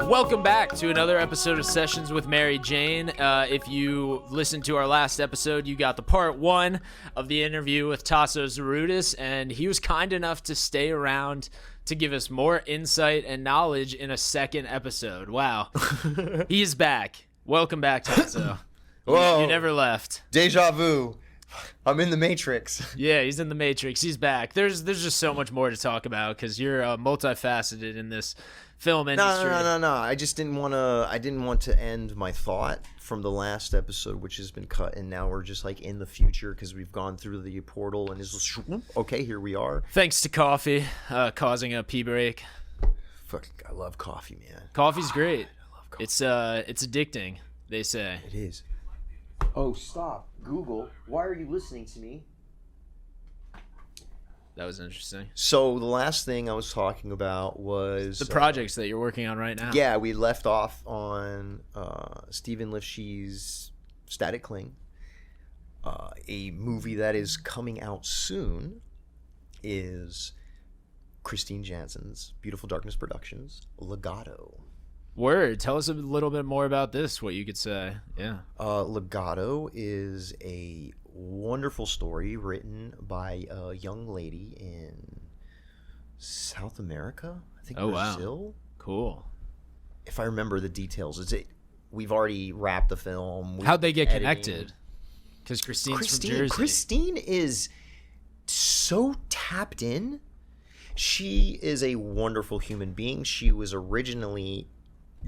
Welcome back to another episode of Sessions with Mary Jane. If you listened to our last episode, you got the part one of the interview with Taso Zouroudis, and he was kind enough to stay around to give us more insight and knowledge in a second episode. Wow. He's back. Welcome back, Taso. Whoa. You never left. Deja vu. I'm in the Matrix. Yeah, he's in the Matrix. He's back. There's just so much more to talk about because you're multifaceted in this film industry. No. I just didn't want to. I didn't want to end my thought from the last episode, which has been cut, and now we're just like in the future because we've gone through the portal and it's okay. Here we are. Thanks to coffee, causing a pee break. Fuck, I love coffee, man. Coffee's great. I love coffee. It's addicting, they say. It is. Oh, stop. Google, why are you listening to me? That was interesting. So the last thing I was talking about was the projects that you're working on right now. Yeah, we left off on Stephen Lifshe's Static Cling. A movie that is coming out soon is Christine Jansen's Beautiful Darkness Productions, Legato. Word. Tell us a little bit more about this, what you could say. Yeah. Legato is a wonderful story written by a young lady in South America, I think Brazil. Wow. Cool. If I remember the details, we've already wrapped the film. How'd they get connected? Because Christine's from Jersey. Christine is so tapped in. She is a wonderful human being. She was originally,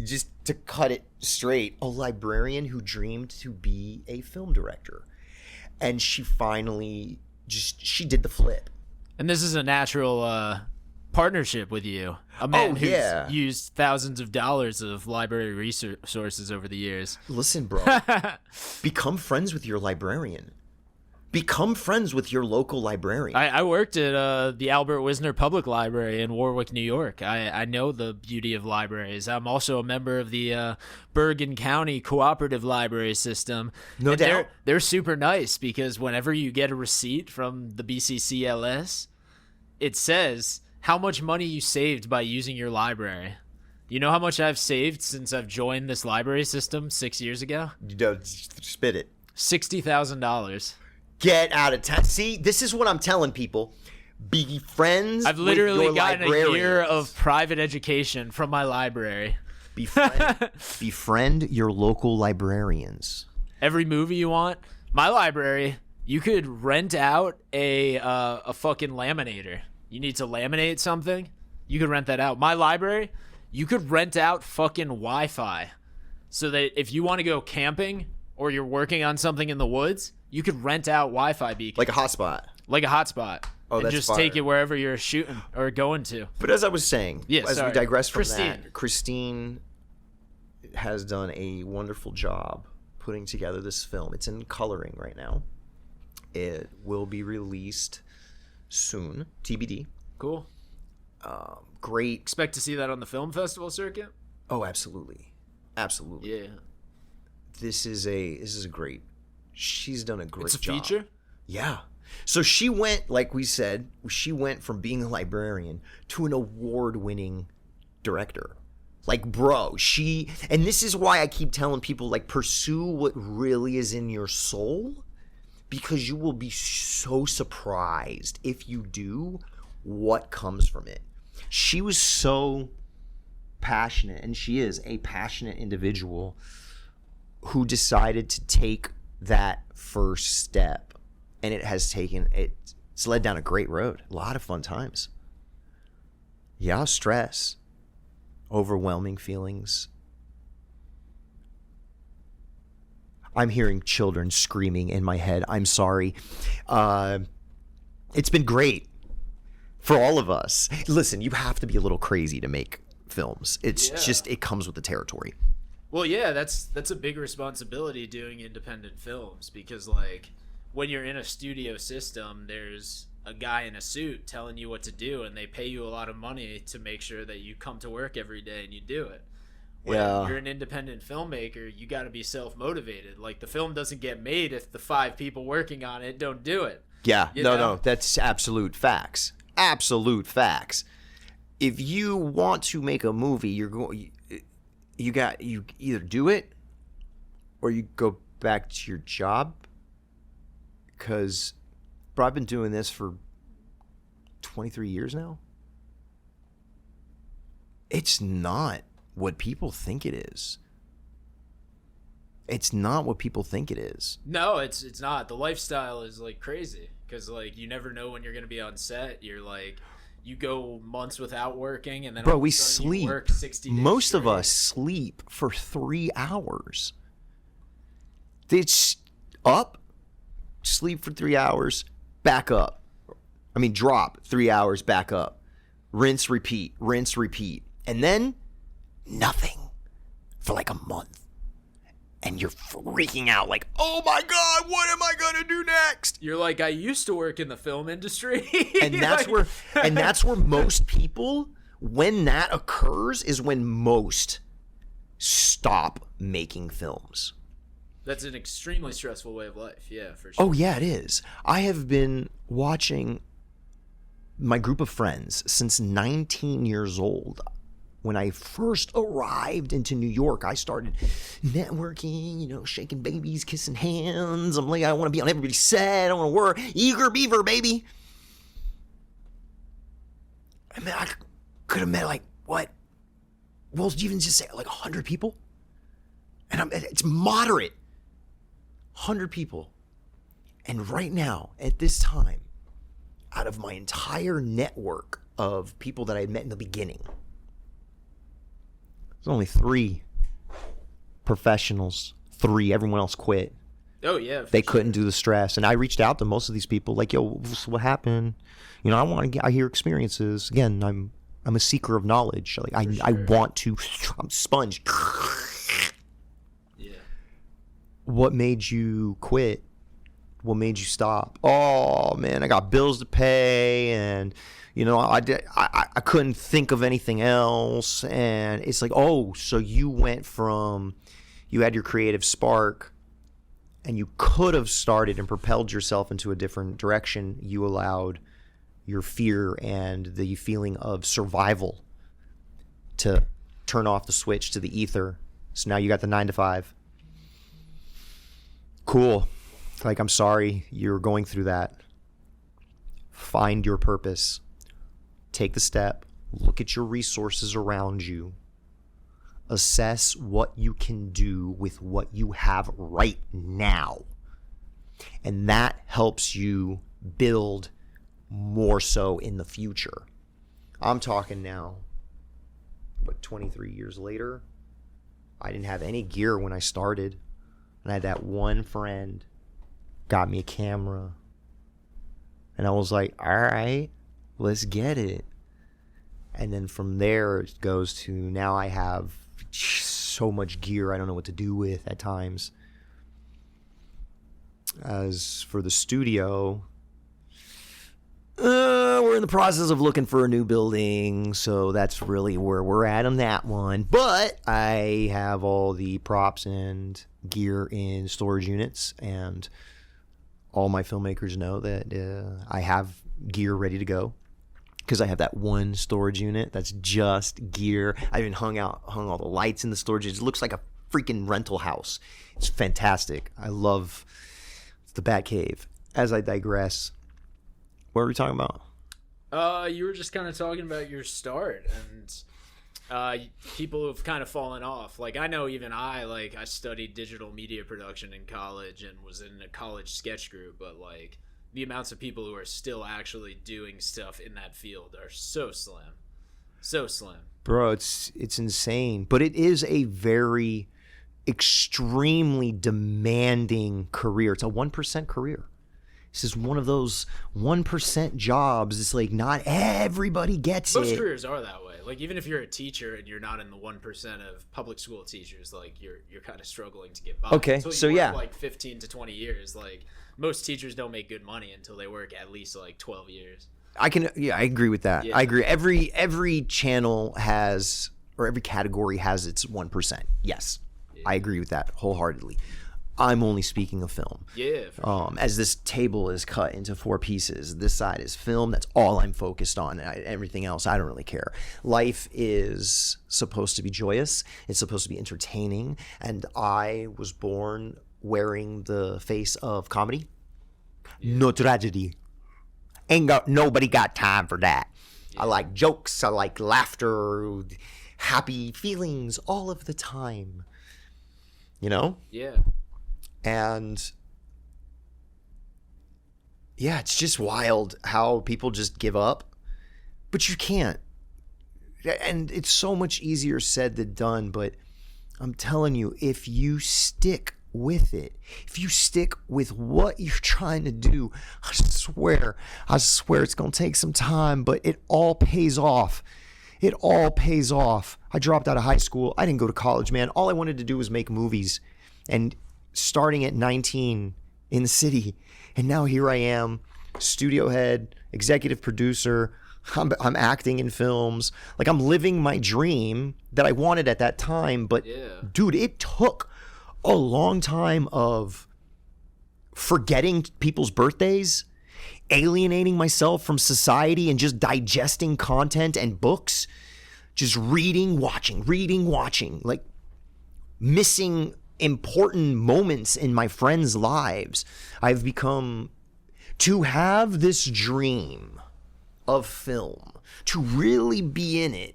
just to cut it straight, a librarian who dreamed to be a film director. And she finally she did the flip. And this is a natural partnership with you. A man who's used thousands of dollars of library resources over the years. Listen, bro. Become friends with your librarian. Become friends with your local librarian. I worked at the Albert Wisner Public Library in Warwick, New York. I know the beauty of libraries. I'm also a member of the Bergen County Cooperative Library System. No doubt. They're super nice because whenever you get a receipt from the BCCLS, it says how much money you saved by using your library. You know how much I've saved since I've joined this library system 6 years ago? You don't spit it. $60,000. Get out of town. See, this is what I'm telling people. Be friends I've literally with your gotten a librarians. year of private education from my library. Befriend your local librarians. Every movie you want. My library, you could rent out a fucking laminator. You need to laminate something, you could rent that out. My library, you could rent out fucking Wi-Fi. So that if you want to go camping or you're working on something in the woods, you could rent out Wi-Fi beacons. Like a hotspot. Like a hotspot. Oh, and that's just fire. take it wherever you're shooting or going to. But as I was saying, we digress from Christine. that, Christine has done a wonderful job putting together this film. It's in coloring right now. It will be released soon, TBD. Cool. Great. Expect to see that on the film festival circuit? Oh, absolutely. Absolutely. Yeah. This is a great. She's done a great job. It's a feature? Yeah. So she went, like we said, from being a librarian to an award-winning director. Like, bro, and this is why I keep telling people, like, pursue what really is in your soul, because you will be so surprised if you do what comes from it. She was so passionate, and she is a passionate individual who decided to take that first step, and it's led down a great road. A lot of fun times. Yeah, stress, overwhelming feelings. I'm hearing children screaming in my head. I'm sorry. It's been great for all of us. Listen, you have to be a little crazy to make films. It's just, it comes with the territory. Well, yeah, that's a big responsibility doing independent films because, like, when you're in a studio system, there's a guy in a suit telling you what to do, and they pay you a lot of money to make sure that you come to work every day and you do it. When you're an independent filmmaker, you got to be self-motivated. Like, the film doesn't get made if the 5 people working on it don't do it. Yeah, You know? that's absolute facts. Absolute facts. If you want to make a movie, you either do it or you go back to your job. Because, bro, I've been doing this for 23 years now. It's not what people think it is. It's not what people think it is. No, it's not. The lifestyle is like crazy because like you never know when you're gonna be on set. You're like, you go months without working, and then bro, all of a we sudden you sleep. work 60 days Most straight. of us sleep for 3 hours. It's up, sleep for 3 hours, back up. I mean, drop 3 hours, back up, rinse, repeat, and then nothing for like a month. And you're freaking out like, oh my God, what am I going to do next? You're like, I used to work in the film industry. And that's where most people, when that occurs, is when most stop making films. That's an extremely stressful way of life. Yeah, for sure. Oh yeah, it is. I have been watching my group of friends since 19 years old. When I first arrived into New York, I started networking, shaking babies, kissing hands. I'm like, I want to be on everybody's set. I want to work. Eager beaver, baby. I mean, I could have met like, what? Well, even just say like 100 people? And it's moderate. 100 people. And right now, at this time, out of my entire network of people that I had met in the beginning, there's only 3 professionals. 3. Everyone else quit. Oh yeah. They couldn't do the stress, and I reached out to most of these people, like, "Yo, what happened? I hear experiences. Again, I'm a seeker of knowledge. Like, I want to. I'm a sponge. Yeah. What made you quit? What made you stop? Oh man, I got bills to pay, and I couldn't think of anything else. And it's like, oh, so you went from, you had your creative spark, and you could have started and propelled yourself into a different direction. You allowed your fear and the feeling of survival to turn off the switch to the ether. So now you got the 9 to 5. Cool. Like, I'm sorry you're going through that. Find your purpose. Take the step. Look at your resources around you. Assess what you can do with what you have right now. And that helps you build more so in the future. I'm talking now, 23 years later? I didn't have any gear when I started. And I had that one friend got me a camera. And I was like, all right, let's get it. And then from there it goes to now I have so much gear I don't know what to do with at times. As for the studio, we're in the process of looking for a new building, so that's really where we're at on that one. But I have all the props and gear in storage units, and all my filmmakers know that I have gear ready to go because I have that one storage unit that's just gear. I even hung all the lights in the storage. It looks like a freaking rental house. It's fantastic. I love the Bat Cave. As I digress, what were we talking about? You were just kind of talking about your start and people who've kind of fallen off. Like, I know even I studied digital media production in college and was in a college sketch group, but like the amounts of people who are still actually doing stuff in that field are so slim. So slim. Bro, it's insane. But it is a very extremely demanding career. It's a 1% career. This is one of those 1% jobs. It's like not everybody gets Most it. Most careers are that way. Like, even if you're a teacher and you're not in the 1% of public school teachers, like you're kind of struggling to get by. Okay, until you so work yeah, like 15 to 20 years. Like, most teachers don't make good money until they work at least like 12 years. I agree with that. Yeah. I agree. Every channel has, or every category has its 1%. Yes, yeah. I agree with that wholeheartedly. I'm only speaking of film. Yeah. For sure. As this table is cut into 4 pieces, this side is film. That's all I'm focused on. Everything else, I don't really care. Life is supposed to be joyous. It's supposed to be entertaining. And I was born wearing the face of comedy. Yeah. No tragedy. Nobody got time for that. Yeah. I like jokes. I like laughter, happy feelings all of the time. You know? Yeah. And yeah, it's just wild how people just give up, but you can't. And it's so much easier said than done, but I'm telling you, if you stick with it, if you stick with what you're trying to do, I swear it's going to take some time, but it all pays off. It all pays off. I dropped out of high school. I didn't go to college, man. All I wanted to do was make movies. And starting at 19 in the city, and now here I am, studio head, executive producer. I'm acting in films. Like, I'm living my dream that I wanted at that time. But dude, it took a long time of forgetting people's birthdays, alienating myself from society, and just digesting content and books, just reading, watching, like missing important moments in my friends' lives. I've become to have this dream of film, to really be in it.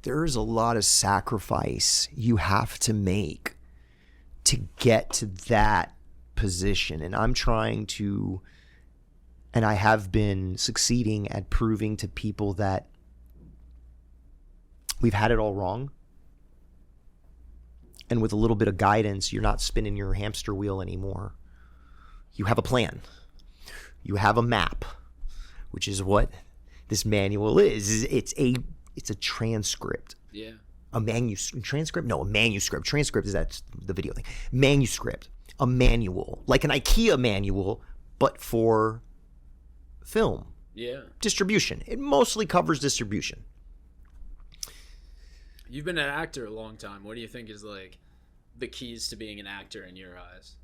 There's a lot of sacrifice you have to make to get to that position. And I'm trying to, and I have been succeeding at proving to people that we've had it all wrong. And with a little bit of guidance, you're not spinning your hamster wheel anymore. You have a plan. You have a map, which is what this manual is. It's a transcript. Yeah. A transcript? No, a manuscript. Transcript is that's the video thing. Manuscript. A manual. Like an IKEA manual, but for film. Yeah. Distribution. It mostly covers distribution. You've been an actor a long time. What do you think is like the keys to being an actor in your eyes?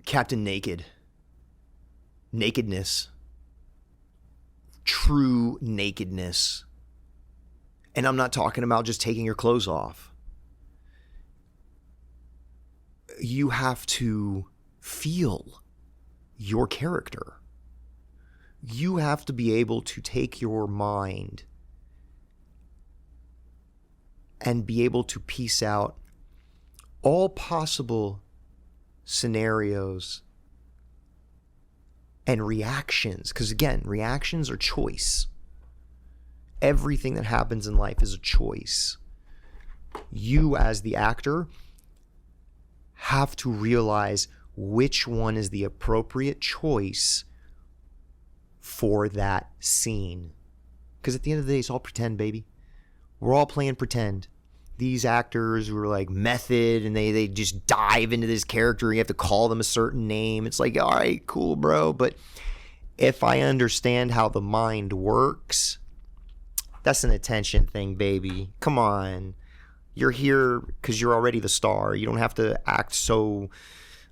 Captain Naked. Nakedness. True nakedness. And I'm not talking about just taking your clothes off. You have to feel your character. You have to be able to take your mind and be able to piece out all possible scenarios and reactions. Because again, reactions are choice. Everything that happens in life is a choice. You as the actor have to realize which one is the appropriate choice for that scene. Because at the end of the day, it's all pretend, baby. We're all playing pretend. These actors who are like method and they just dive into this character. You have to call them a certain name. It's like, all right, cool, bro. But if I understand how the mind works, that's an attention thing, baby. Come on. You're here because you're already the star. You don't have to act so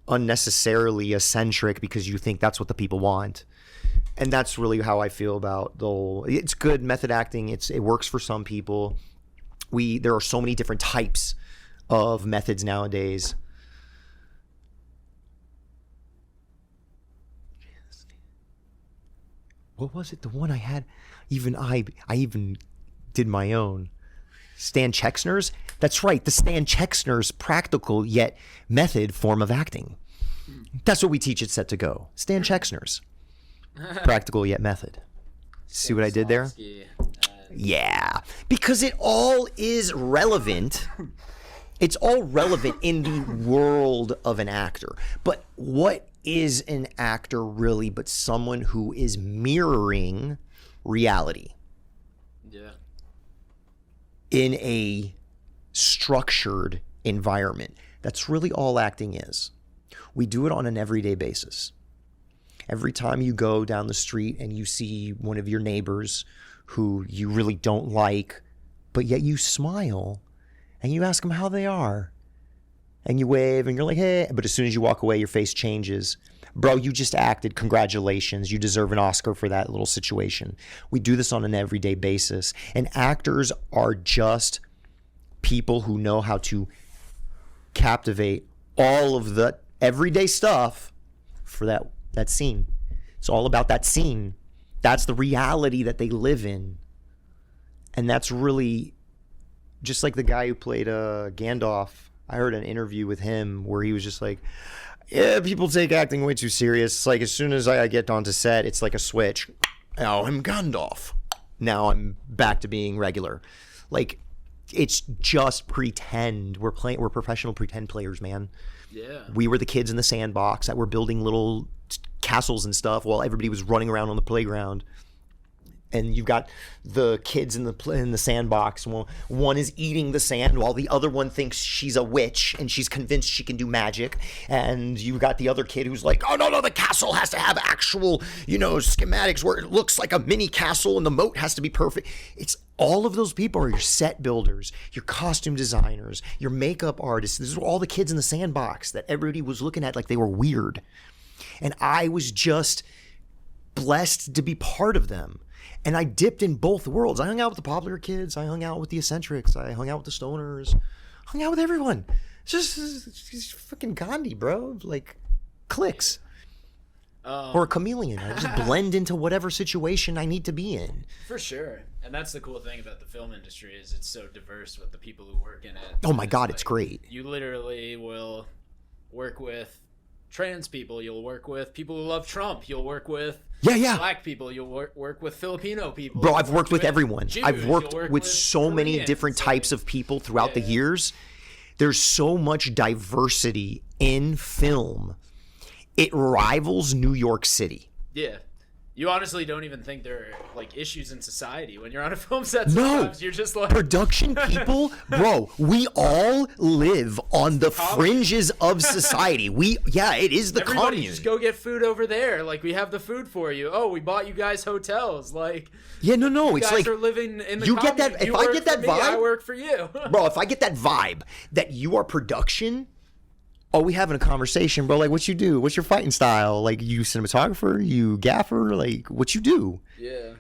unnecessarily eccentric because you think that's what the people want. And that's really how I feel about the whole. It's good method acting. It works for some people. There are so many different types of methods nowadays. What was it? The one I had, I even did my own. Stan Chexner's? That's right, the Stan Chexner's practical yet method form of acting. That's what we teach at Set to Go. Stan Chexner's. Practical yet method. See what I did there? Yeah. Because it all is relevant. It's all relevant in the world of an actor. But what is an actor really but someone who is mirroring reality? Yeah. In a structured environment. That's really all acting is. We do it on an everyday basis. Every time you go down the street and you see one of your neighbors who you really don't like, but yet you smile and you ask them how they are. And you wave and you're like, hey. But as soon as you walk away, your face changes. Bro, you just acted. Congratulations. You deserve an Oscar for that little situation. We do this on an everyday basis. And actors are just people who know how to captivate all of the everyday stuff for that scene. It's all about that scene. That's the reality that they live in. And that's really just like the guy who played Gandalf. I heard an interview with him where he was just like, yeah, people take acting way too serious. It's like as soon as I get onto set, it's like a switch. Oh, I'm Gandalf. Now I'm back to being regular. Like, it's just pretend. We're professional pretend players, man. Yeah. We were the kids in the sandbox that were building little castles and stuff while everybody was running around on the playground. And you've got the kids in the sandbox. Well, one is eating the sand while the other one thinks she's a witch and she's convinced she can do magic. And you've got the other kid who's like, oh, no, the castle has to have actual, schematics where it looks like a mini castle and the moat has to be perfect. It's all of those people are your set builders, your costume designers, your makeup artists. These are all the kids in the sandbox that everybody was looking at like they were weird. And I was just blessed to be part of them. And I dipped in both worlds. I hung out with the popular kids. I hung out with the eccentrics. I hung out with the stoners. I hung out with everyone. It's just fucking Gandhi, bro. Like, clicks. Or a chameleon. I just blend into whatever situation I need to be in. For sure. And that's the cool thing about the film industry is it's so diverse with the people who work in it. Oh my God, it's great. You literally will work with trans people. You'll work with people who love Trump. You'll work with black people. You'll work with Filipino people. Bro, I've worked with everyone. Jews. I've worked with so many different types of people throughout the years. There's so much diversity in film. It rivals New York City. Yeah. You honestly don't even think there are like issues in society when you're on a film set. Sometimes you're just like production people, bro. We all live on the fringes of society. It is the Everybody commune. Just go get food over there. Like we have the food for you. Oh, we bought you guys hotels. Like no. It's like are living in the you commune. get that. If you I get that me, vibe, I work for you, bro. If I get that vibe that you are production. Oh, we having a conversation, bro. Like, what you do? What's your fighting style? Like, you cinematographer? You gaffer? Like, what you do? Yeah.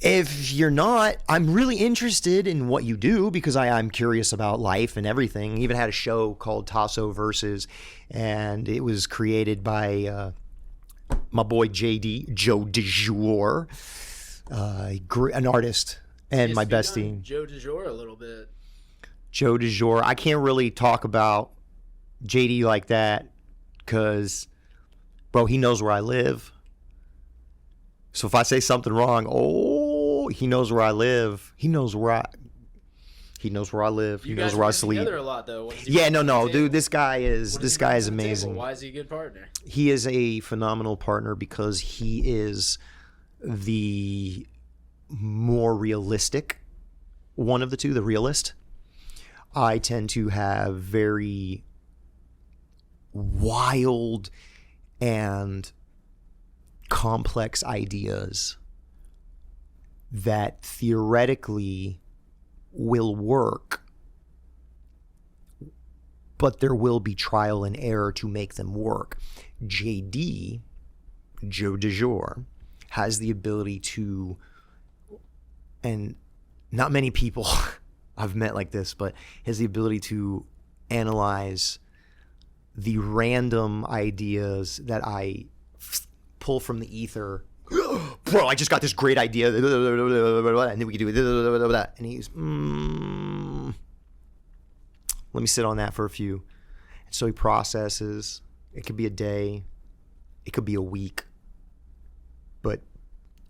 If you're not, I'm really interested in what you do because I'm curious about life and everything. Even had a show called Taso Versus, and it was created by my boy JD, Joe DeJour, an artist, and my bestie. Joe DeJour a little bit. Joe DeJour. I can't really talk about JD like that because, bro, he knows where I live. So if I say something wrong, he knows where I live. He knows where I live. He knows where I sleep. Together a lot, though. Dude. This guy is amazing. Why is he a good partner? He is a phenomenal partner because he is the more realistic one of the two, the realist. I tend to have very wild and complex ideas that theoretically will work, but there will be trial and error to make them work. JD, Joe DeJour, has the ability to, and not many people I've met like this, but has the ability to analyze the random ideas that I pull from the ether. Bro, I just got this great idea, and then we can do it. And he's, let me sit on that for a few. And so he processes. It could be a day. It could be a week. But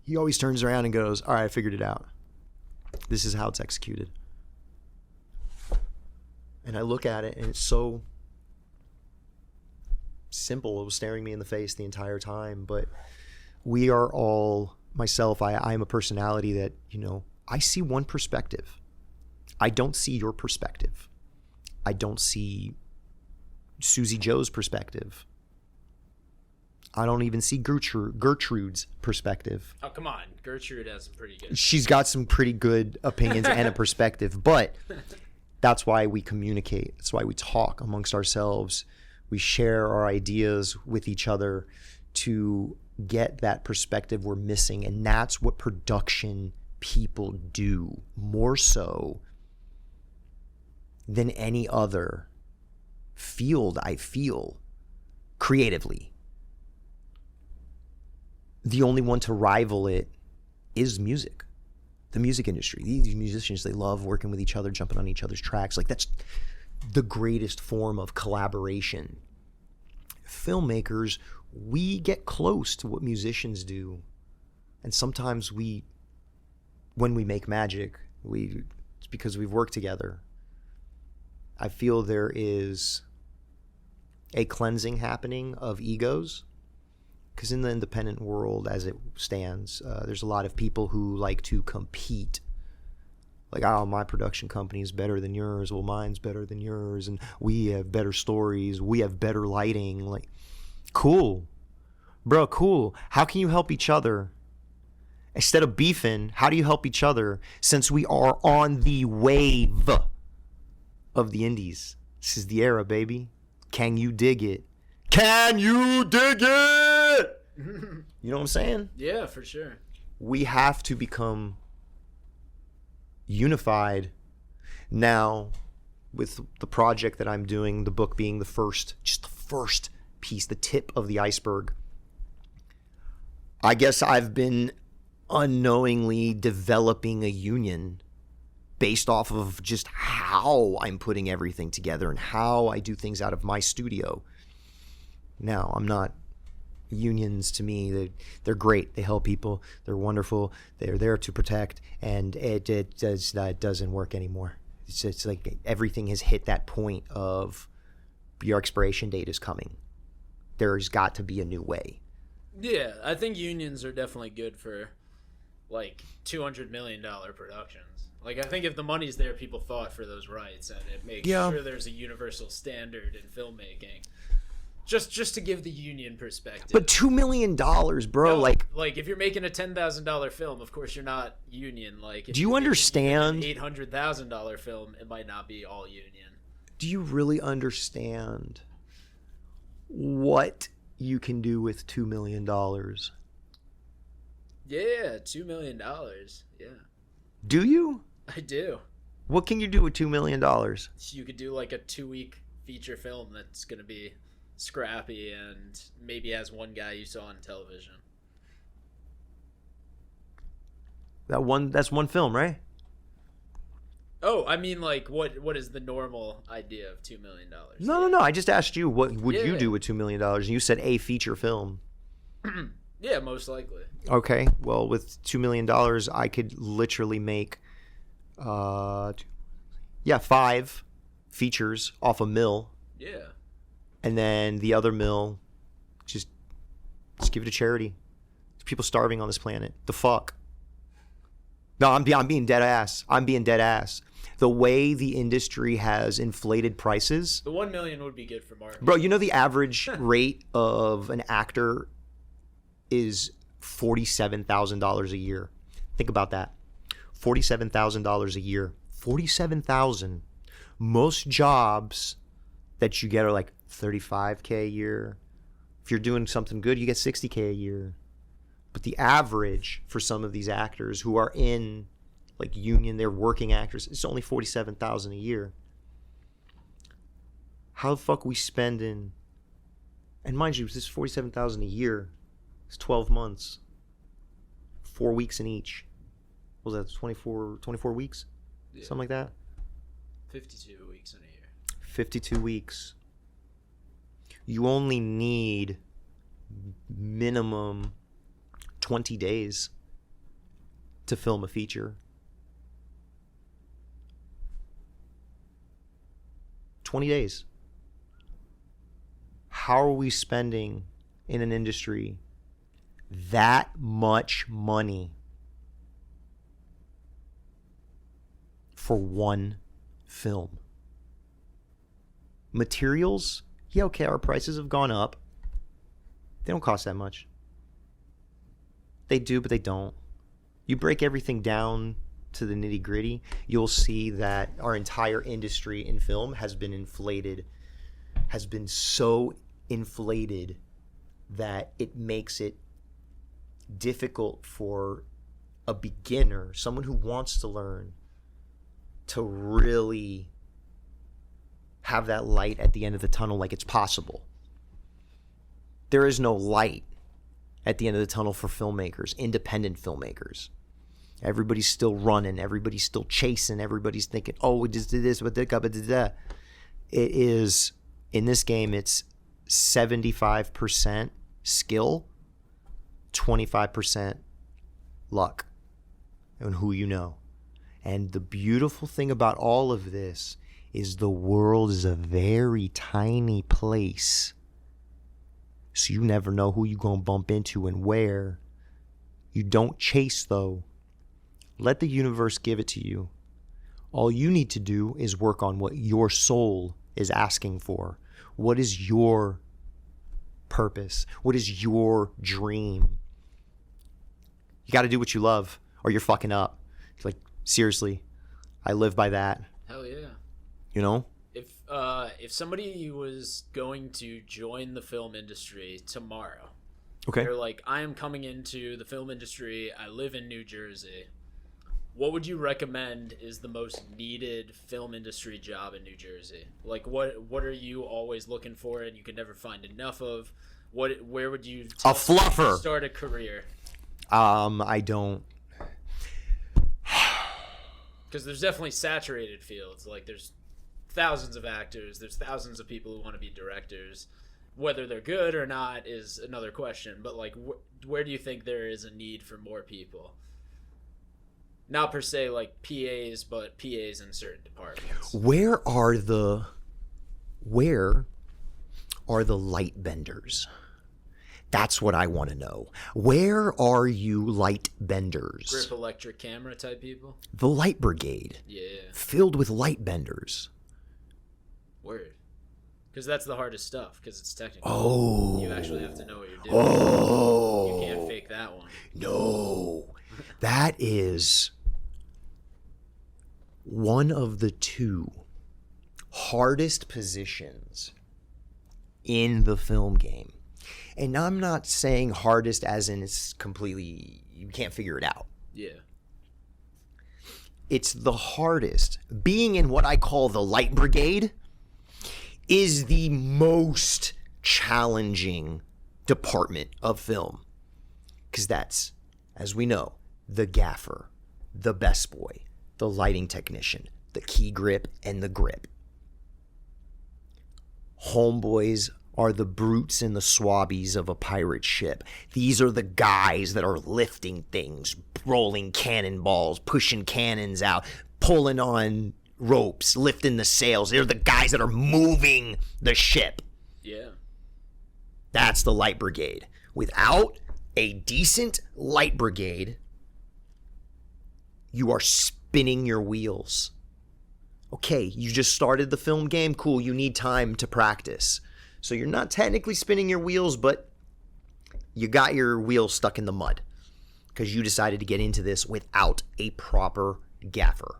he always turns around and goes, all right, I figured it out. This is how it's executed. And I look at it, and it's so simple. It was staring me in the face the entire time. But we are all, myself, I'm a personality that, I see one perspective. I don't see your perspective. I don't see Susie Joe's perspective. I don't even see Gertrude's perspective. Oh, come on. Gertrude has some pretty good. She's got some pretty good opinions and a perspective, but that's why we communicate. That's why we talk amongst ourselves. We share our ideas with each other to get that perspective we're missing. And that's what production people do, more so than any other field, I feel, creatively. The only one to rival it is music, the music industry. These musicians, they love working with each other, jumping on each other's tracks. Like, that's the greatest form of collaboration. Filmmakers, we get close to what musicians do. And sometimes when we make magic, it's because we've worked together. I feel there is a cleansing happening of egos. Because in the independent world, as it stands, there's a lot of people who like to compete. Like, oh, my production company is better than yours. Well, mine's better than yours. And we have better stories. We have better lighting. Like, cool. Bro, cool. How can you help each other? Instead of beefing, how do you help each other since we are on the wave of the indies? This is the era, baby. Can you dig it? Can you dig it? You know what I'm saying? Yeah, for sure. We have to become unified now with the project that I'm doing, the book being the first piece, the tip of the iceberg. I guess I've been unknowingly developing a union based off of just how I'm putting everything together and how I do things out of my studio. Now, I'm not unions to me. They're great. They help people. They're wonderful. They're there to protect, and it doesn't work anymore. It's like everything has hit that point of your expiration date is coming. There's got to be a new way. Yeah, I think unions are definitely good for like $200 million productions. Like, I think if the money's there, people fought for those rights, and it makes sure there's a universal standard in filmmaking. Just to give the union perspective. But $2 million, bro. No, like if you're making a $10,000 film, of course you're not union. Like, if do you understand? An $800,000 film, it might not be all union. Do you really understand what you can do with $2 million? Yeah, $2 million. Yeah. Do you? I do. What can you do with $2 million? You could do like a 2-week feature film that's gonna be scrappy and maybe has one guy you saw on television. That's one film, right? Oh, I mean, like, what is the normal idea of $2 million? No. I just asked you, what would you do with $2 million? And you said a feature film. Yeah, most likely. Okay, well, with $2 million, I could literally make, 5 features off a mill. Yeah. And then the other mill, just give it to charity. There's people starving on this planet. The fuck? No, I'm being dead ass. The way the industry has inflated prices. The $1 million would be good for marketing. Bro, you know the average rate of an actor is $47,000 a year. Think about that. $47,000 a year. $47,000. Most jobs that you get are like $35K a year. If you're doing something good, you get $60K a year. But the average for some of these actors who are in like union, they're working actors, it's only $47,000 a year. How the fuck we spending? And mind you, this is $47,000 a year. It's 12 months. 4 weeks in each. What was that 24 weeks? Yeah. Something like that? 52 weeks in a year. 52 weeks. You only need minimum 20 days to film a feature. 20 days. How are we spending in an industry that much money for one film? Materials? Yeah, okay, our prices have gone up. They don't cost that much. They do, but they don't. You break everything down to the nitty gritty, you'll see that our entire industry in film has been inflated, has been so inflated that it makes it difficult for a beginner, someone who wants to learn, to really have that light at the end of the tunnel like it's possible. There is no light at the end of the tunnel for filmmakers, independent filmmakers. Everybody's still running, everybody's still chasing, everybody's thinking, oh, we just did this, but it is, in this game, it's 75% skill, 25% luck, and who you know. And the beautiful thing about all of this is the world is a very tiny place. So you never know who you're going to bump into and where. You don't chase, though. Let the universe give it to you. All you need to do is work on what your soul is asking for. What is your purpose? What is your dream? You got to do what you love or you're fucking up. Like, seriously, I live by that. Hell yeah. You know? If somebody was going to join the film industry tomorrow, okay, they're like, I am coming into the film industry, I live in New Jersey, what would you recommend is the most needed film industry job in New Jersey? Like, what are you always looking for and you can never find enough of? Where would you a fluffer start a career? I don't, because there's definitely saturated fields. Like, there's thousands of actors, there's thousands of people who want to be directors. Whether they're good or not is another question, but like, where do you think there is a need for more people? Not per se like PAs, but PAs in certain departments. Where are the light benders? That's what I want to know. Where are you light benders? Grip electric camera type people? The light brigade. Yeah. Filled with light benders. Word. Because that's the hardest stuff, because it's technical. Oh. You actually have to know what you're doing. Oh. You can't fake that one. No. That is one of the two hardest positions in the film game. And I'm not saying hardest as in it's completely, you can't figure it out. Yeah. It's the hardest. Being in what I call the light brigade is the most challenging department of film. Because that's, as we know, the gaffer, the best boy, the lighting technician, the key grip, and the grip. Homeboys are the brutes and the swabbies of a pirate ship. These are the guys that are lifting things, rolling cannonballs, pushing cannons out, pulling on ropes, lifting the sails. They're the guys that are moving the ship. Yeah. That's the light brigade. Without a decent light brigade, you are spinning your wheels. Okay, you just started the film game. Cool, you need time to practice. So you're not technically spinning your wheels, but you got your wheels stuck in the mud because you decided to get into this without a proper gaffer.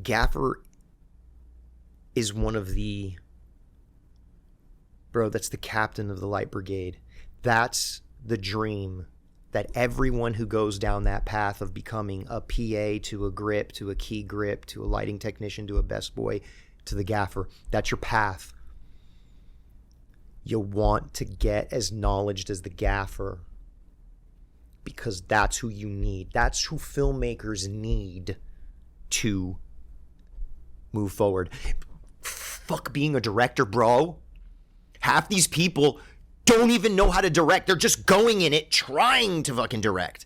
Gaffer is one of the... Bro, that's the captain of the light brigade. That's the dream that everyone who goes down that path of becoming a PA to a grip, to a key grip, to a lighting technician, to a best boy, to the gaffer, that's your path. You want to get as knowledgeable as the gaffer because that's who you need. That's who filmmakers need to move forward. Fuck being a director, bro. Half these people don't even know how to direct. They're just going in it trying to fucking direct.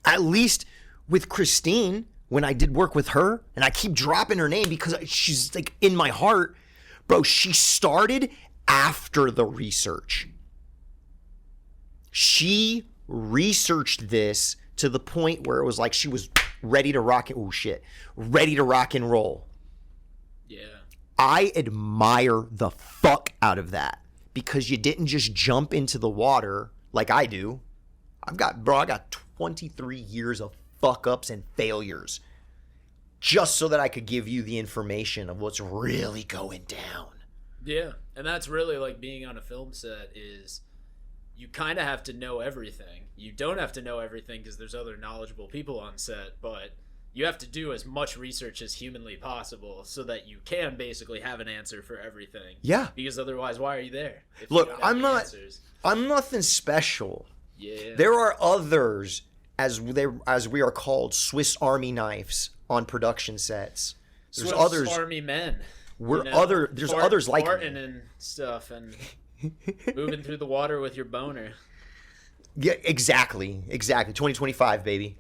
At least with Christine, when I did work with her, and I keep dropping her name because she's like in my heart, bro, she started after the research. She researched this to the point where it was like she was ready to rock it. Oh shit. Ready to rock and roll. Yeah. I admire the fuck out of that because you didn't just jump into the water like I do. I got 23 years of fuck ups and failures just so that I could give you the information of what's really going down. Yeah, and that's really like being on a film set is you kind of have to know everything. You don't have to know everything because there's other knowledgeable people on set, but you have to do as much research as humanly possible so that you can basically have an answer for everything. Yeah. Because otherwise, why are you there? Look, I'm nothing special. Yeah. There are others, as we are called, Swiss Army knives on production sets. There's Swiss others. Army men. There's others like farting and stuff and moving through the water with your boner. Yeah, exactly. 2025, baby.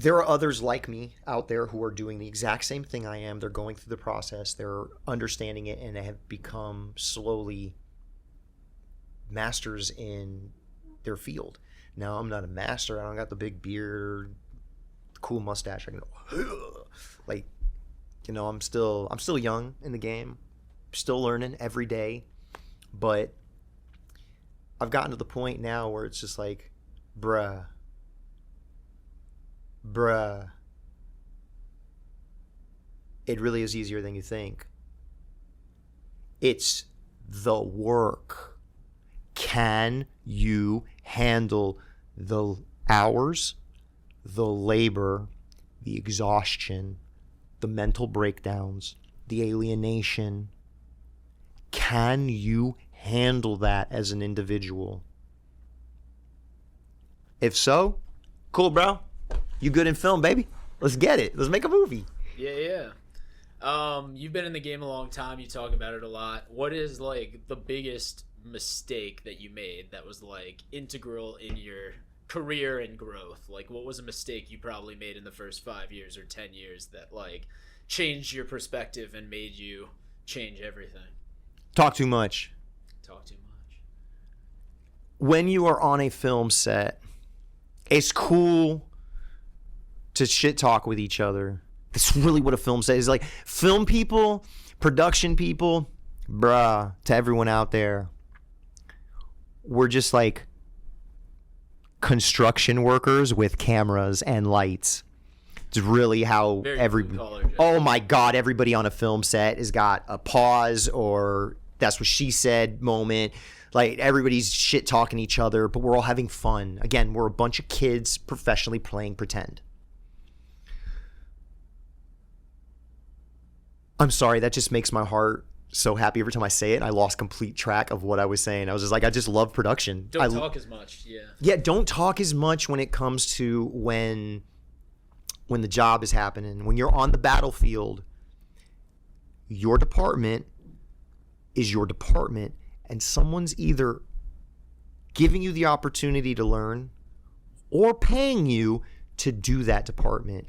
There are others like me out there who are doing the exact same thing I am. They're going through the process. They're understanding it, and they have become slowly masters in their field. Now, I'm not a master. I don't got the big beard, cool mustache. I can go, like, you know, I'm still young in the game, still learning every day, but I've gotten to the point now where it's just like, bruh, it really is easier than you think. It's the work. Can you handle the hours, the labor, the exhaustion, the mental breakdowns, the alienation? Can you handle that as an individual? If so, cool, bro. You good in film, baby. Let's get it. Let's make a movie. Yeah. You've been in the game a long time. You talk about it a lot. What is like the biggest mistake that you made that was like integral in your career and growth? Like, what was a mistake you probably made in the first 5 years or 10 years that like changed your perspective and made you change everything? Talk too much. When you are on a film set, it's cool to shit talk with each other. That's really what a film set is. Like, film people, production people, bruh, to everyone out there, we're just like construction workers with cameras and lights. It's really how oh my God, everybody on a film set has got a pause or that's what she said moment. Like, everybody's shit talking each other, but we're all having fun. Again, we're a bunch of kids professionally playing pretend. I'm sorry, that just makes my heart so happy every time I say it. I lost complete track of what I was saying. I was just like, I just love production. Don't talk as much, yeah. Yeah, don't talk as much when it comes to when the job is happening. When you're on the battlefield, your department is your department, and someone's either giving you the opportunity to learn or paying you to do that department.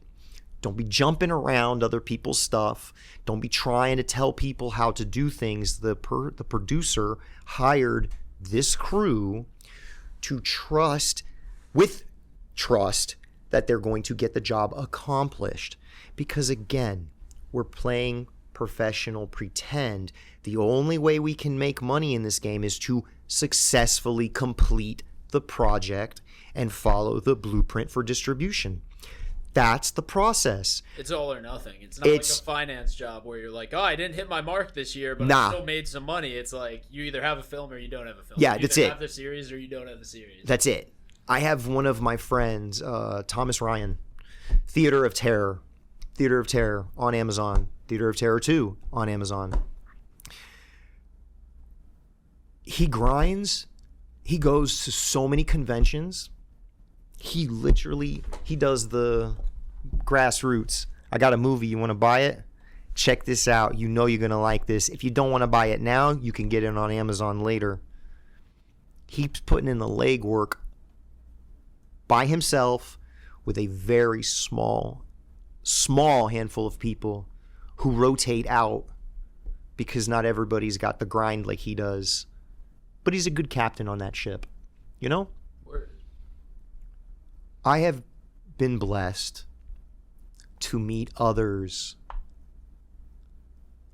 Don't be jumping around other people's stuff. Don't be trying to tell people how to do things. The producer hired this crew to trust that they're going to get the job accomplished. Because again, we're playing professional pretend. The only way we can make money in this game is to successfully complete the project and follow the blueprint for distribution. That's the process. It's all or nothing. It's not like a finance job where you're like, oh, I didn't hit my mark this year, but I still made some money. It's like you either have a film or you don't have a film. Yeah, you that's it. You have the series or you don't have the series. That's it. I have one of my friends, Thomas Ryan, Theater of Terror on Amazon, Theater of Terror 2 on Amazon. He grinds. He goes to so many conventions. He does the grassroots. I got a movie. You want to buy it? Check this out. You know you're going to like this. If you don't want to buy it now, you can get it on Amazon later. He's putting in the legwork by himself with a very small handful of people who rotate out because not everybody's got the grind like he does. But he's a good captain on that ship, you know? I have been blessed to meet others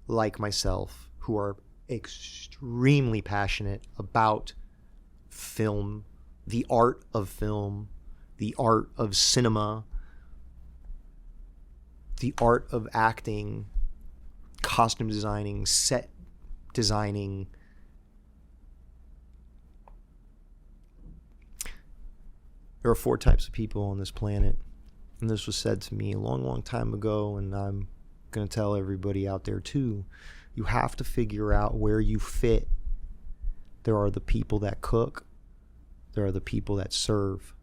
like myself who are extremely passionate about film, the art of film, the art of cinema, the art of acting, costume designing, set designing. There are 4 types of people on this planet, and this was said to me a long, long time ago, and I'm going to tell everybody out there too. You have to figure out where you fit. There are the people that cook. There are the people that serve.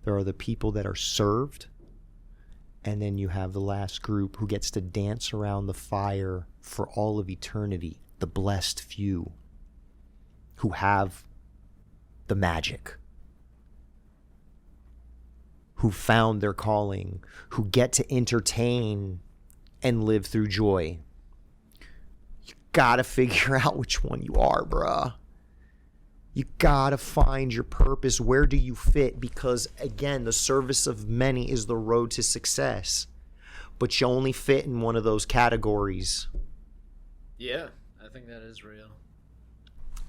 There are the people that are served. And then you have the last group who gets to dance around the fire for all of eternity, the blessed few who have the magic, who found their calling, who get to entertain and live through joy. You gotta figure out which one you are, bruh. You gotta find your purpose. Where do you fit? Because again, the service of many is the road to success. But you only fit in one of those categories. Yeah, I think that is real.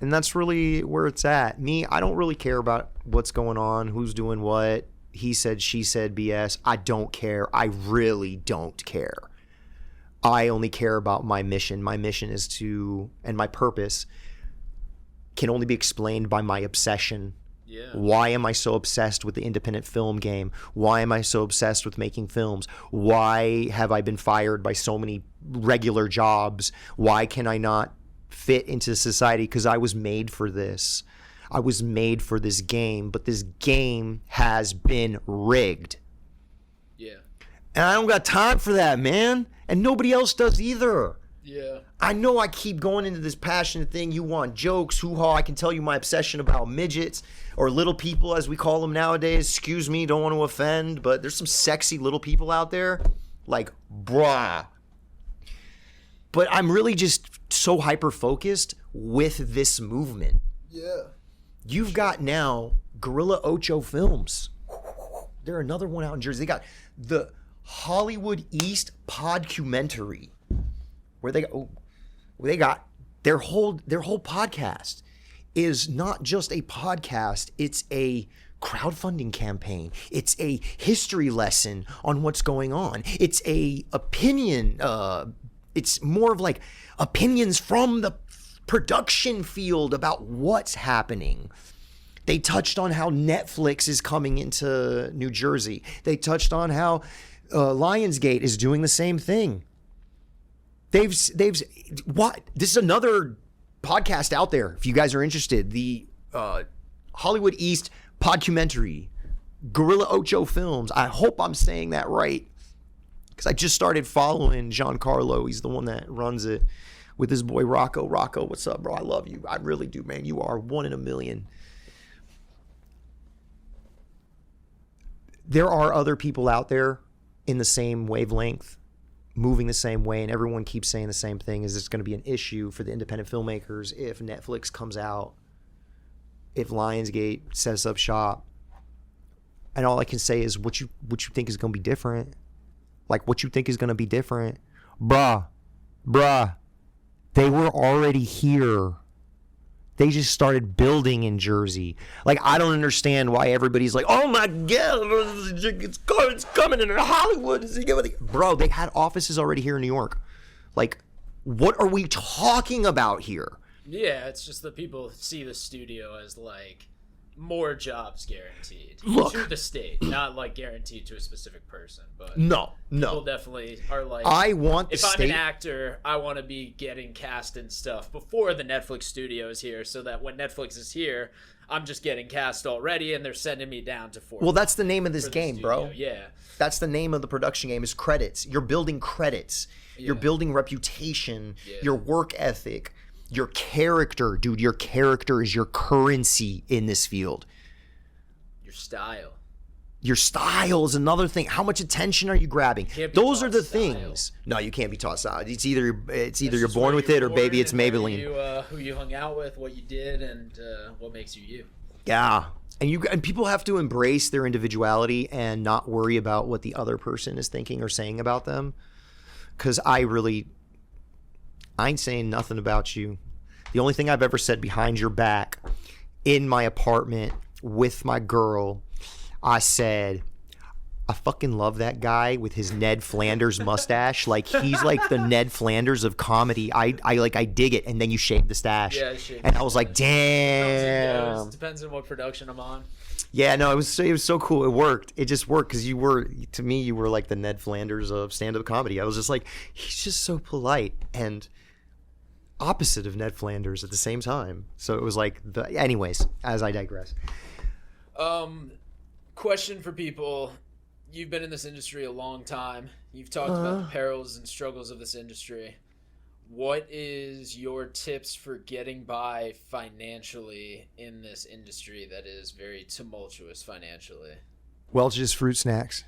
And that's really where it's at. Me, I don't really care about what's going on, who's doing what. He said, she said, BS. I don't care. I really don't care. I only care about my mission. My mission is to, and my purpose can only be explained by my obsession. Yeah. Why am I so obsessed with the independent film game? Why am I so obsessed with making films? Why have I been fired by so many regular jobs? Why can I not fit into society? Because I was made for this. I was made for this game, but this game has been rigged. Yeah. And I don't got time for that, man. And nobody else does either. Yeah. I know I keep going into this passionate thing. You want jokes, hoo-ha. I can tell you my obsession about midgets, or little people as we call them nowadays. Excuse me, don't want to offend, but there's some sexy little people out there. Like, bruh. But I'm really just so hyper-focused with this movement. Yeah. You've got now Gorilla Ocho Films. They're another one out in Jersey. They got the Hollywood East Podcumentary, where they got their whole podcast is not just a podcast. It's a crowdfunding campaign. It's a history lesson on what's going on. It's a opinion. It's more of like opinions from the production field about what's happening. They touched on how Netflix is coming into New Jersey. They touched on how Lionsgate is doing the same thing. What? This is another podcast out there. If you guys are interested, the Hollywood East Podcumentary, Gorilla Ocho Films. I hope I'm saying that right, because I just started following Giancarlo. He's the one that runs it with his boy Rocco. Rocco, what's up, bro? I love you. I really do, man. You are one in a million. There are other people out there in the same wavelength, moving the same way, and everyone keeps saying the same thing, is it's going to be an issue for the independent filmmakers if Netflix comes out, if Lionsgate sets up shop. And all I can say is what you think is going to be different. Like, what you think is going to be different. Bruh, they were already here. They just started building in Jersey. Like, I don't understand why everybody's like, oh my God, it's coming into Hollywood. Bro, they had offices already here in New York. Like, what are we talking about here? Yeah, it's just that people see the studio as like more jobs guaranteed to the state, not like guaranteed to a specific person. But no, people definitely are like, I want the if I'm an actor, I want to be getting cast and stuff before the Netflix studio is here, so that when Netflix is here, I'm just getting cast already, and they're sending me down to 4. Well, that's the name of this game, bro. Yeah, that's the name of the production game, is credits. You're building credits. Yeah. You're building reputation. Yeah. Your work ethic. Your character, dude, your character is your currency in this field. Your style. Your style is another thing. How much attention are you grabbing? Those are the things. No, you can't be taught style. It's either you're born with it, or baby, it's Maybelline. Who you hung out with, what you did, and what makes you you. Yeah. And people have to embrace their individuality and not worry about what the other person is thinking or saying about them. Because I I ain't saying nothing about you. The only thing I've ever said behind your back in my apartment with my girl, I said, I fucking love that guy with his Ned Flanders mustache. Like, he's like the Ned Flanders of comedy. I dig it. And then you shave the stash. Yeah, and I was like, damn. Depends on what production I'm on. Yeah, no, it was so cool. It worked. It just worked because you were like the Ned Flanders of stand-up comedy. I was just like, he's just so polite and opposite of Ned Flanders at the same time. So it was like anyways, as I digress. Question for people. You've been in this industry a long time. You've talked about the perils and struggles of this industry. What is your tips for getting by financially in this industry that is very tumultuous financially? Welch's fruit snacks.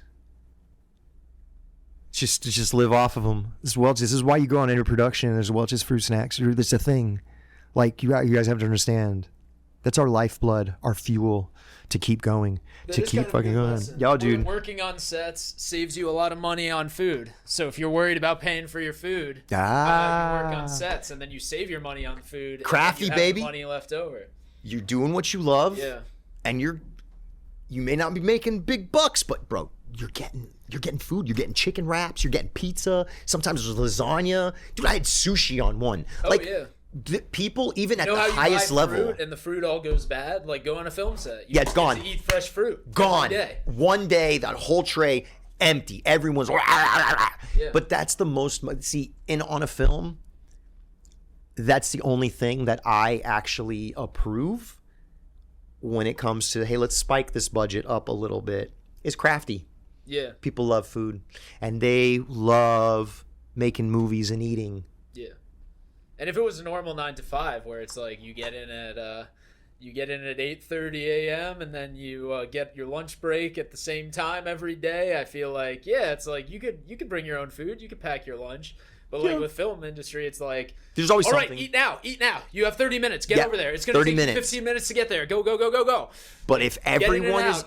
Just live off of them. This is why you go on into production. There's Welch's fruit snacks. There's a thing. Like, you guys have to understand. That's our lifeblood, our fuel to keep going, to keep fucking going. Yo, dude. Working on sets saves you a lot of money on food. So if you're worried about paying for your food, you work on sets and then you save your money on food. Crafty, and you have baby. Money left over. You're doing what you love. Yeah. And you may not be making big bucks, but bro, you're getting food. You're getting chicken wraps. You're getting pizza. Sometimes there's lasagna. Dude, I had sushi on one. Oh, yeah. People even at the how highest you buy level, fruit and the fruit all goes bad. Like, go on a film set. Yeah, it's gone. To eat fresh fruit. Gone. Every day. One day, that whole tray empty. Everyone's Yeah. But that's the most. See, on a film, that's the only thing that I actually approve when it comes to, hey, let's spike this budget up a little bit. Is crafty. Yeah. People love food, and they love making movies and eating. Yeah. And if it was a normal 9 to 5 where it's like you get in at 8:30 a.m. and then you get your lunch break at the same time every day, I feel like, yeah, it's like you could bring your own food, you could pack your lunch. But like with film industry, it's like, there's always all something. Right, eat now. You have 30 minutes. Get over there. It's going to take 15 minutes to get there. Go. But if everyone's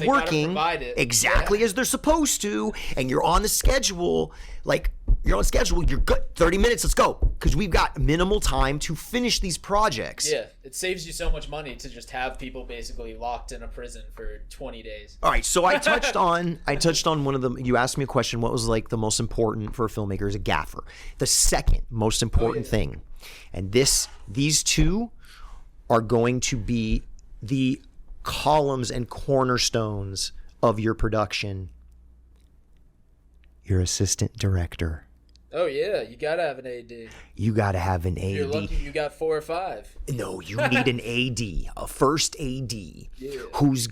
working exactly as they're supposed to, and you're on the schedule, you're good. 30 minutes, let's go. Because we've got minimal time to finish these projects. Yeah, it saves you so much money to just have people basically locked in a prison for 20 days. All right, so I touched on one of them. You asked me a question, what was like the most important for a filmmaker as a gaffer? The second most important thing. And these two are going to be the columns and cornerstones of your production. Your assistant director. Oh, yeah. You got to have an AD. You got to have an AD. You're lucky you got 4 or 5. No, you need an AD, a first AD, who's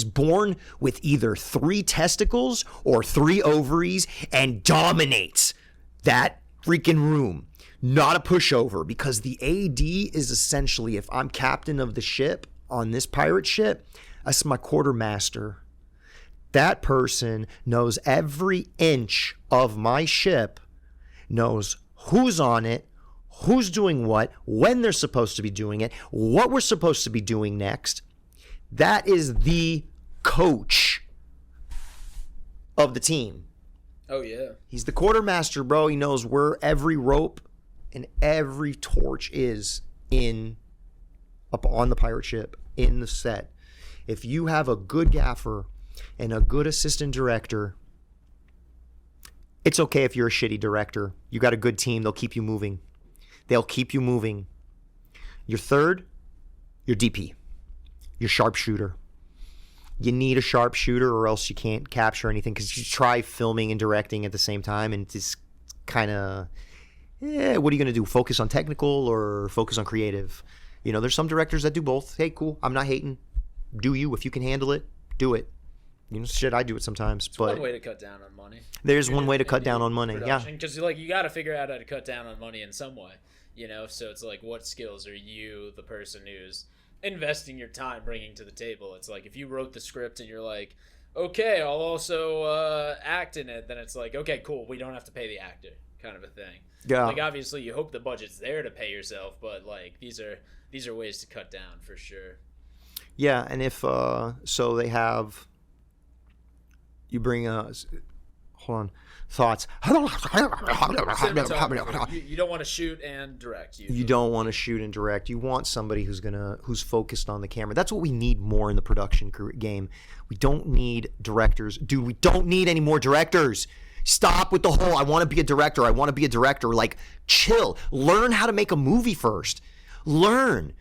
born with either 3 testicles or 3 ovaries and dominates that freaking room. Not a pushover, because the AD is essentially, if I'm captain of the ship on this pirate ship, that's my quartermaster. That person knows every inch of my ship, knows who's on it, who's doing what, when they're supposed to be doing it, what we're supposed to be doing next. That is the coach of the team. Oh, yeah. He's the quartermaster, bro. He knows where every rope and every torch is up on the pirate ship, in the set. If you have a good gaffer and a good assistant director, it's okay if you're a shitty director. You got a good team. They'll keep you moving. Your third, your DP, your sharpshooter. You need a sharpshooter or else you can't capture anything, because you try filming and directing at the same time and it's kind of, what are you going to do? Focus on technical or focus on creative? You know, there's some directors that do both. Hey, cool. I'm not hating. Do you. If you can handle it, do it. You know, shit, I do it sometimes. It's but one way to cut down on money. There's one way to cut down on money, yeah. Because you got to figure out how to cut down on money in some way, you know? So it's like, what skills are you, the person who's investing your time, bringing to the table? It's like, if you wrote the script and you're like, okay, I'll also act in it, then it's like, okay, cool, we don't have to pay the actor, kind of a thing. Yeah. Like, obviously, you hope the budget's there to pay yourself, but like, these are ways to cut down for sure. Yeah, and if so they have, you bring hold on. Thoughts. Cinematographer. You don't want to shoot and direct. You don't want to shoot and direct. You want somebody who's focused on the camera. That's what we need more in the production game. We don't need directors. Dude, we don't need any more directors. Stop with the whole, I want to be a director. I want to be a director. Like, chill. Learn how to make a movie first. Learn.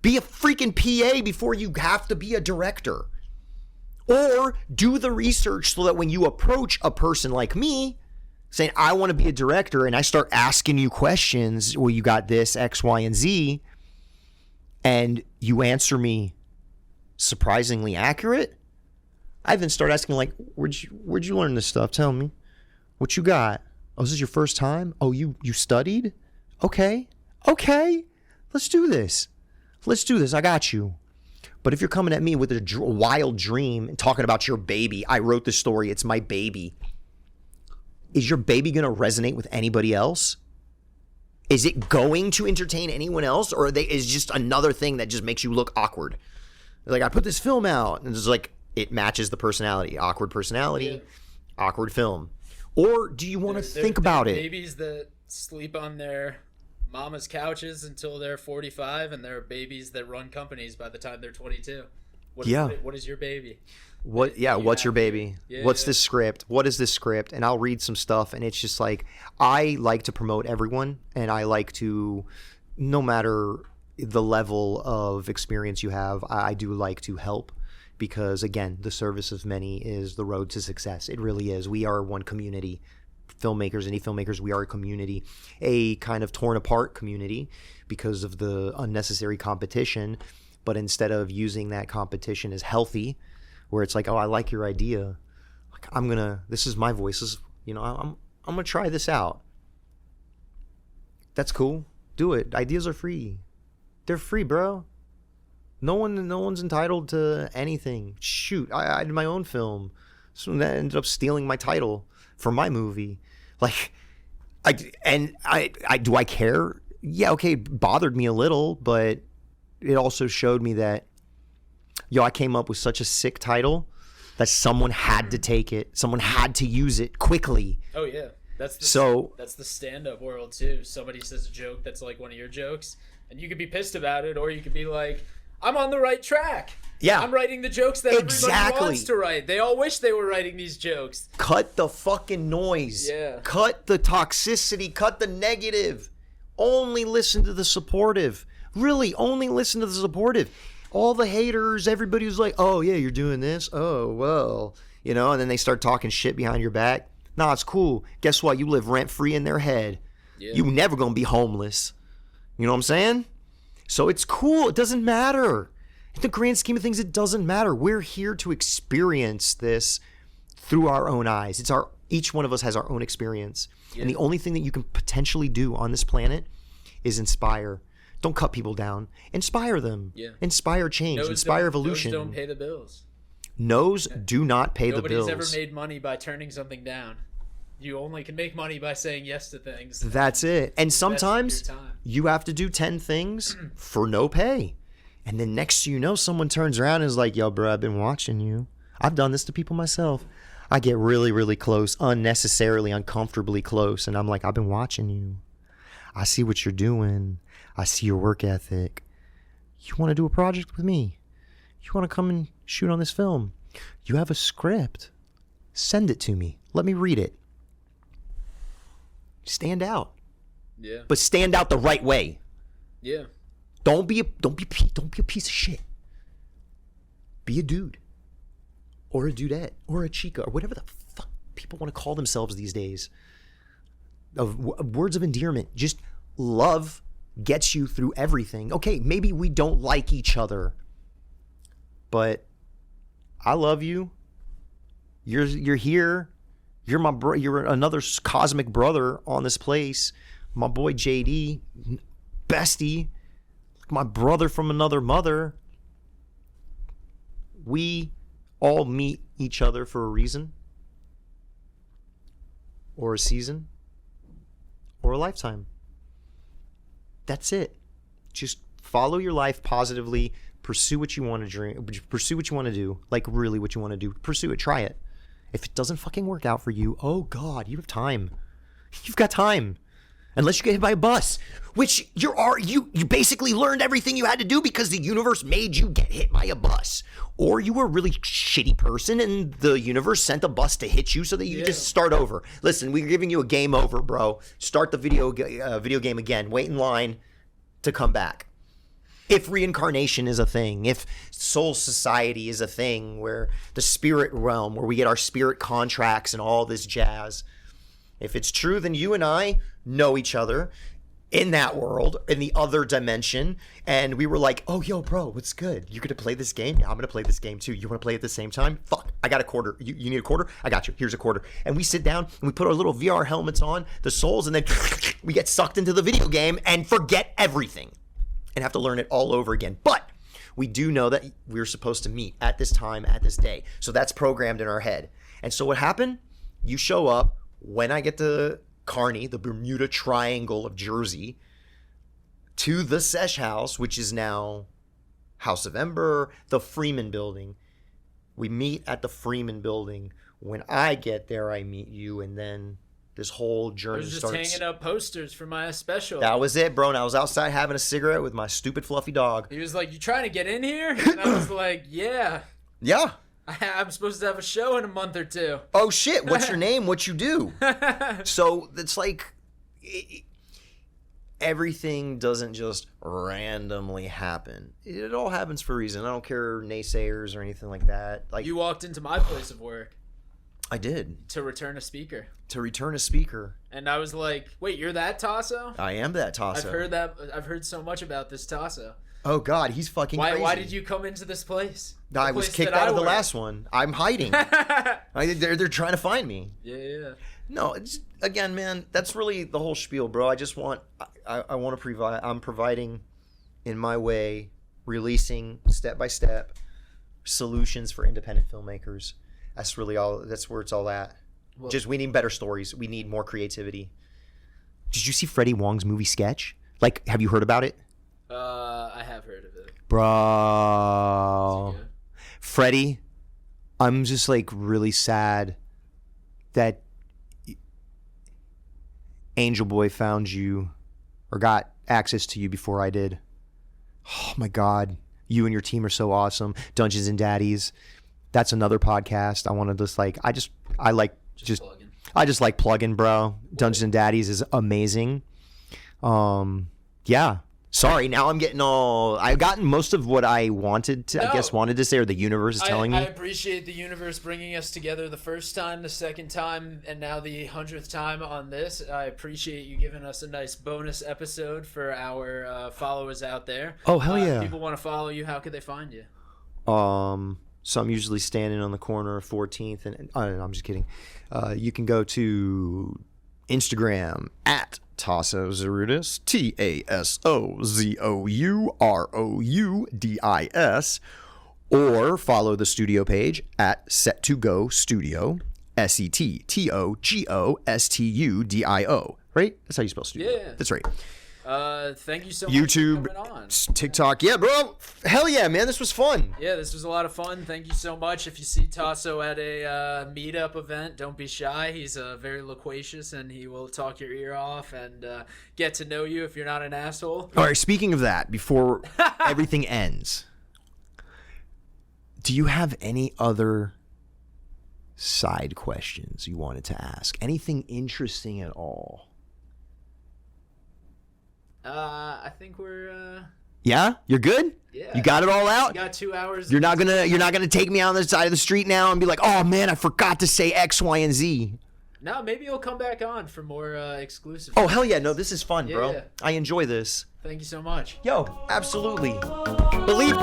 Be a freaking PA before you have to be a director. Or do the research so that when you approach a person like me saying, I want to be a director, and I start asking you questions, well, you got this, X, Y, and Z, and you answer me surprisingly accurate, I then start asking, like, where'd you learn this stuff? Tell me. What you got? Oh, is this your first time? Oh, you studied? Okay. Let's do this. I got you. But if you're coming at me with a wild dream and talking about your baby, I wrote this story, it's my baby. Is your baby going to resonate with anybody else? Is it going to entertain anyone else? Or is just another thing that just makes you look awkward? Like, I put this film out, and it's like, it matches the personality. Awkward personality, awkward film. Or do you want to think about it? Babies that sleep on their mama's couches until they're 45, and there are babies that run companies by the time they're 22. What is your baby? What's your baby? What's this script? What is this script? And I'll read some stuff, and it's just like, I like to promote everyone, and I like to, no matter the level of experience you have, I do like to help, because again, the service of many is the road to success. It really is. We are one community. Filmmakers, indie filmmakers, we are a community, a kind of torn apart community because of the unnecessary competition. But instead of using that competition as healthy, where it's like, oh, I like your idea, like, this is my voice, I'm gonna try this out. That's cool. Do it. Ideas are free. They're free, bro. No one's entitled to anything. Shoot, I did my own film, so that ended up stealing my title for my movie. Like, do I care? Yeah, okay, it bothered me a little, but it also showed me that, I came up with such a sick title that someone had to take it. Someone had to use it quickly. Oh yeah, that's the stand-up world too. Somebody says a joke that's like one of your jokes, and you could be pissed about it, or you could be like, I'm on the right track. Yeah. I'm writing the jokes that everybody wants to write. They all wish they were writing these jokes. Cut the fucking noise. Yeah. Cut the toxicity. Cut the negative. Only listen to the supportive. Really, only listen to the supportive. All the haters, everybody who's like, oh, yeah, you're doing this? Oh, well. And then they start talking shit behind your back. Nah, it's cool. Guess what? You live rent-free in their head. Yeah. You never going to be homeless. You know what I'm saying? So it's cool. It doesn't matter. In the grand scheme of things, it doesn't matter. We're here to experience this through our own eyes. Each one of us has our own experience. Yeah. And the only thing that you can potentially do on this planet is inspire. Don't cut people down. Inspire them. Yeah. Inspire change. Inspire evolution. No's don't pay the bills. No's do not pay the bills. Nobody's ever made money by turning something down. You only can make money by saying yes to things. That's it. And sometimes you have to do 10 things for no pay. And then next you know, someone turns around and is like, yo, bro, I've been watching you. I've done this to people myself. I get really, really close, unnecessarily, uncomfortably close. And I'm like, I've been watching you. I see what you're doing. I see your work ethic. You want to do a project with me? You want to come and shoot on this film? You have a script. Send it to me. Let me read it. Stand out. Yeah. But stand out the right way. Yeah. Don't be a piece of shit. Be a dude. Or a dudette. Or a chica. Or whatever the fuck people want to call themselves these days. Words of endearment. Just love gets you through everything. Okay, maybe we don't like each other. But I love you. You're here. You're another cosmic brother on this place. My boy JD, bestie, my brother from another mother. We all meet each other for a reason, or a season, or a lifetime. That's it. Just follow your life positively. Pursue what you want to dream. Pursue what you want to do. Like really what you want to do. Pursue it. Try it. If it doesn't fucking work out for you, oh God, you have time. You've got time. Unless you get hit by a bus, which you basically learned everything you had to do because the universe made you get hit by a bus. Or you were a really shitty person and the universe sent a bus to hit you so that you just start over. Listen, we're giving you a game over, bro. Start the video game again. Wait in line to come back. If reincarnation is a thing, if soul society is a thing, where the spirit realm, where we get our spirit contracts and all this jazz, if it's true, then you and I know each other in that world, in the other dimension, and we were like, oh, yo, bro, what's good? You gonna play this game? Yeah, I'm gonna play this game too. You wanna play at the same time? Fuck, I got a quarter. You need a quarter? I got you. Here's a quarter. And we sit down and we put our little VR helmets on, the souls, and then we get sucked into the video game and forget everything and have to learn it all over again. But we do know that we're supposed to meet at this time, at this day. So that's programmed in our head. And so what happened? You show up when I get to Kearney, the Bermuda Triangle of Jersey, to the Sesh House, which is now House of Ember, the Freeman Building. We meet at the Freeman Building. When I get there, I meet you, and then this whole journey starts. I was just hanging up posters for my special. That was it, bro. And I was outside having a cigarette with my stupid fluffy dog. He was like, "You trying to get in here?" And I was like, "Yeah." Yeah. I'm supposed to have a show in a month or two. Oh, shit. What's your name? What you do? So it's like everything doesn't just randomly happen. It all happens for a reason. I don't care naysayers or anything like that. Like, you walked into my place of work. I did. To return a speaker. And I was like, wait, you're that Taso? I am that Taso. I've heard so much about this Taso. Oh, God, he's fucking crazy. Why did you come into this place? I was kicked out of the last one. I'm hiding. They're trying to find me. Yeah. No, again, man, that's really the whole spiel, bro. I want to provide. I'm providing, in my way, releasing step by step solutions for independent filmmakers. That's really all. That's where it's all at. Well, we need better stories. We need more creativity. Did you see Freddie Wong's movie Sketch? Like, have you heard about it? I have heard of it. Bro. Freddie, I'm just like really sad that Angel Boy found you or got access to you before I did. Oh my God. You and your team are so awesome. Dungeons and Daddies. That's another podcast. I want to just like, I just like plugging, bro. Dungeons and Daddies is amazing. Yeah. Sorry, now I'm getting all... I've gotten most of what I wanted to say, or the universe is telling me. I appreciate the universe bringing us together the first time, the second time, and now the 100th time on this. I appreciate you giving us a nice bonus episode for our followers out there. Oh, hell yeah. If people want to follow you, how could they find you? So I'm usually standing on the corner of 14th, and no, I'm just kidding. You can go to Instagram at Taso Zouroudis, TASOZOUROUDIS, or follow the studio page at Set to Go Studio, SETTOGOSTUDIO. Right? That's how you spell studio. Yeah. That's right. Thank you so much YouTube, for coming on. TikTok. Yeah, bro. Hell yeah, man. This was fun. Yeah, this was a lot of fun. Thank you so much. If you see Taso at a meetup event, don't be shy. He's very loquacious, and he will talk your ear off and get to know you if you're not an asshole. All right, speaking of that, before everything ends, do you have any other side questions you wanted to ask? Anything interesting at all? I think we're Yeah? You're good? Yeah. You got it all out? We got 2 hours. You're not gonna take me on the side of the street now and be like, oh man, I forgot to say X, Y, and Z. No, maybe you'll come back on for more exclusive. Oh hell yeah, no, this is fun, bro. Yeah. I enjoy this. Thank you so much. Yo, absolutely. Believe